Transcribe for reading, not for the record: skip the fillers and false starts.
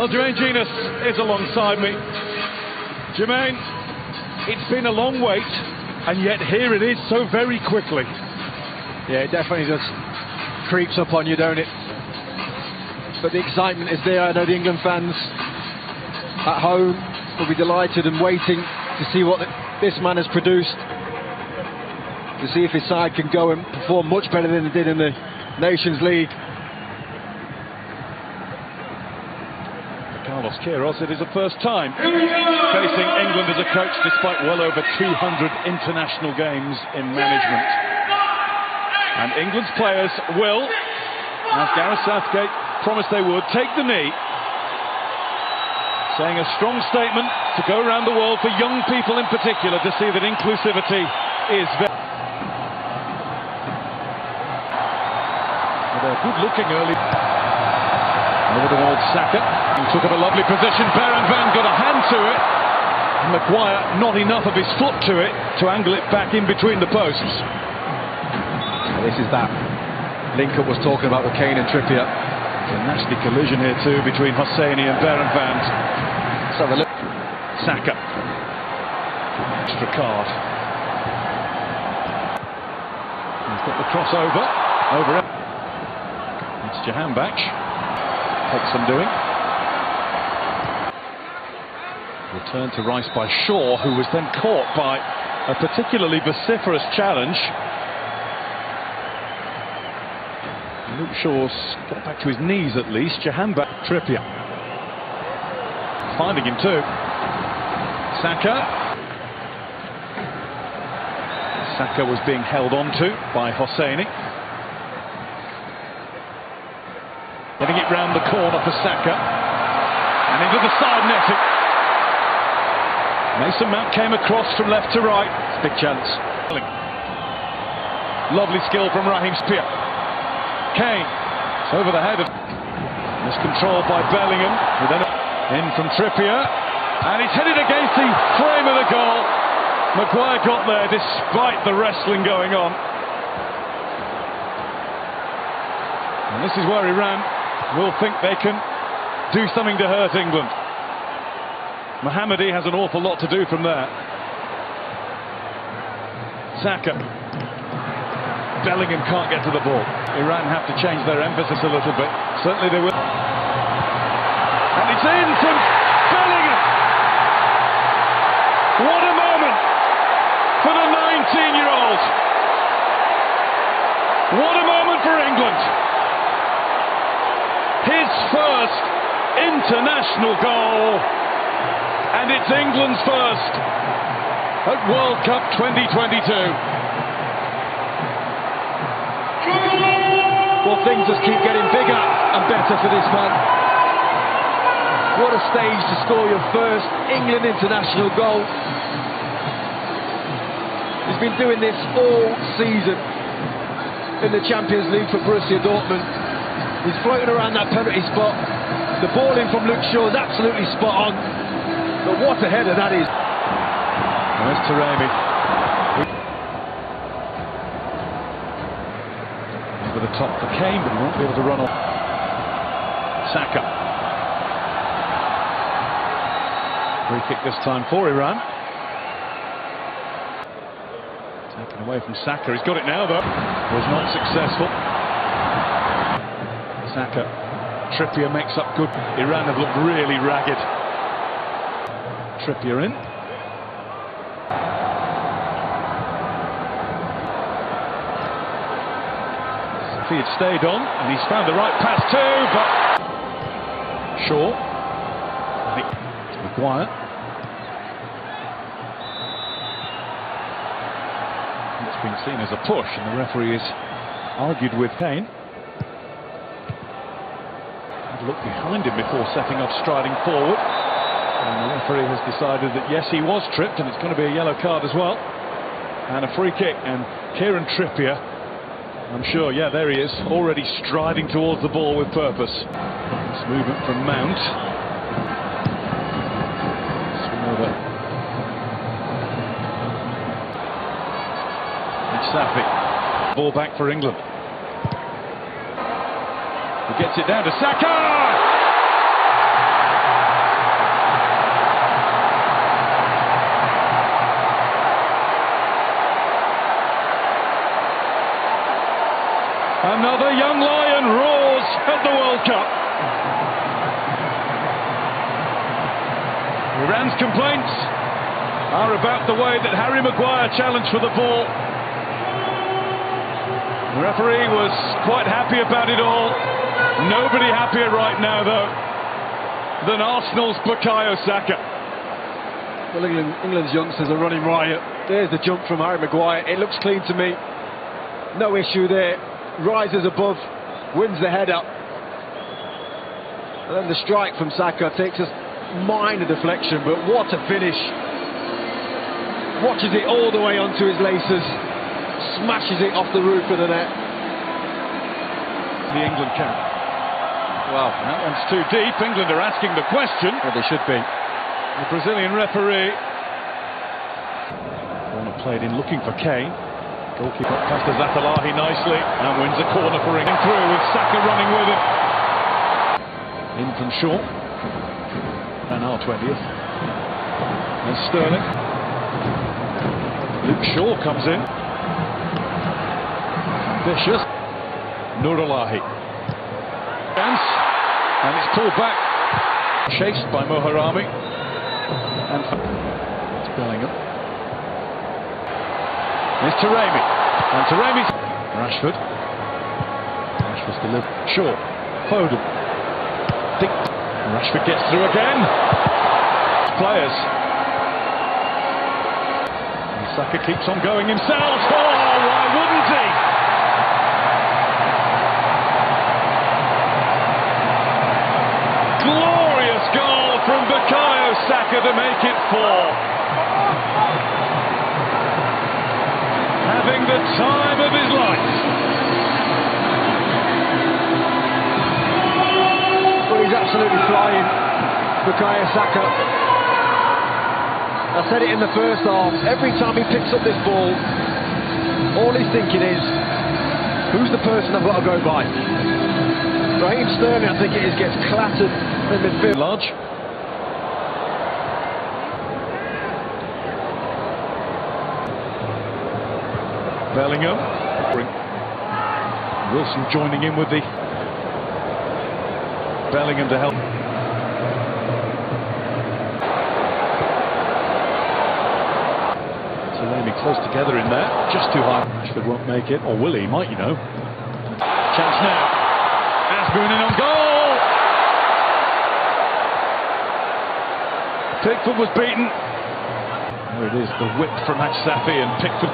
Well, Jermaine Genius is alongside me. Jermaine, it's been a long wait, and yet here it is so very quickly. Yeah, it definitely just creeps up on you, don't it? But the excitement is there. I know the England fans at home will be delighted and waiting to see what this man has produced, to see if his side can go and perform much better than they did in the Nations League. Carlos Queiroz, it is the first time facing England as a coach, despite well over 200 international games in management. And England's players will, as Gareth Southgate promised they would, take the knee, saying a strong statement to go around the world for young people in particular to see that inclusivity is very... They're good looking early. Over the old Saka, who took up a lovely position. Van got a hand to it. And Maguire, not enough of his foot to it to angle it back in between the posts. This is that link-up was talking about with Kane and Trippier. It's a nasty collision here too between Hosseini and Van. Let's have a look. Saka. Extra card. He's got the crossover. Over it. It's Jahanbakhsh. Takes some doing. Return to Rice by Shaw, who was then caught by a particularly vociferous challenge. Luke Shaw's got back to his knees at least. Jahanbakhsh, Trippier. Finding him too. Saka. Saka was being held on to by Hosseini. Getting it round the corner for Saka. And into the side netting. Mason Mount came across from left to right. It's a big chance. Lovely skill from Raheem Spear. Kane. It's over the head of... Miscontrolled by Bellingham. Who then in from Trippier. And he's headed against the frame of the goal. Maguire got there despite the wrestling going on. And this is where Iran will think they can do something to hurt England. Mohammadi has an awful lot to do from there. Saka. Bellingham can't get to the ball. Iran have to change their emphasis a little bit. Certainly they will. And it's in from Bellingham. What a moment for the 19-year-old. What a moment for England. His first international goal, and it's England's first at World Cup 2022. Well, things just keep getting bigger and better for this man. What a stage to score your first England international goal. He's been doing this all season in the Champions League for Borussia Dortmund. He's floating around that penalty spot. The ball in from Luke Shaw is absolutely spot on. But what a header that is. There's Taremi. Over the top for Kane, but he won't be able to run off. Saka. Free kick this time for Iran. Taken away from Saka. He's got it now though. Was not successful. Saka, Trippier makes up good. Iran have looked really ragged. Trippier in. If he had stayed on, and he's found the right pass too, but... Shaw. Maguire. It's been seen as a push, and the referee has argued with Kane. Look behind him before setting off striding forward, and the referee has decided that yes, he was tripped, and it's going to be a yellow card as well, and a free kick. And Kieran Trippier, I'm sure, yeah, there he is, already striding towards the ball with purpose. This movement from Mount. Swing over. It's Safi. Ball back for England. He gets it down to Saka! the young lion roars at the World Cup. Iran's complaints are about the way that Harry Maguire challenged for the ball. The referee was quite happy about it all. Nobody happier right now, though, than Arsenal's Bukayo Saka. Well, England's youngsters are running riot. There's the jump from Harry Maguire. It looks clean to me. No issue there. Rises above, wins the head up. And then the strike from Saka takes a minor deflection, but what a finish. Watches it all the way onto his laces. Smashes it off the roof of the net. The England camp. Well, that one's too deep. England are asking the question. Well, they should be. The Brazilian referee. Corner played in, looking for Kane. Goalkeeper past Zatalahi nicely and wins a corner for England. Through with Saka running with him. In from Shaw. And our 20th. And Sterling. Luke Shaw comes in. Vicious. Nurulahi. Dance. And it's pulled back. Chased by Moharami. And Bellingham. There's Taremi. And Taremi's Rashford. Rashford's delivered. Shaw. Foden. Rashford gets through again. Players. And Saka keeps on going himself. Oh, why wouldn't he? Glorious goal from Bukayo Saka to make it 4. Having the time of his life. Well, he's absolutely flying, Bukayo Saka. I said it in the first half. Every time he picks up this ball, all he's thinking is, who's the person I've got to go by? Raheem Sterling, I think it is, gets clattered in midfield. Large. Bellingham. Wilson joining in with the Bellingham to help. Taremi close together in there. Just too high. Rashford won't make it. Or will he? Might, you know. Chance now. Asboon in on goal. Pickford was beaten. There it is. The whip from Safi and Pickford.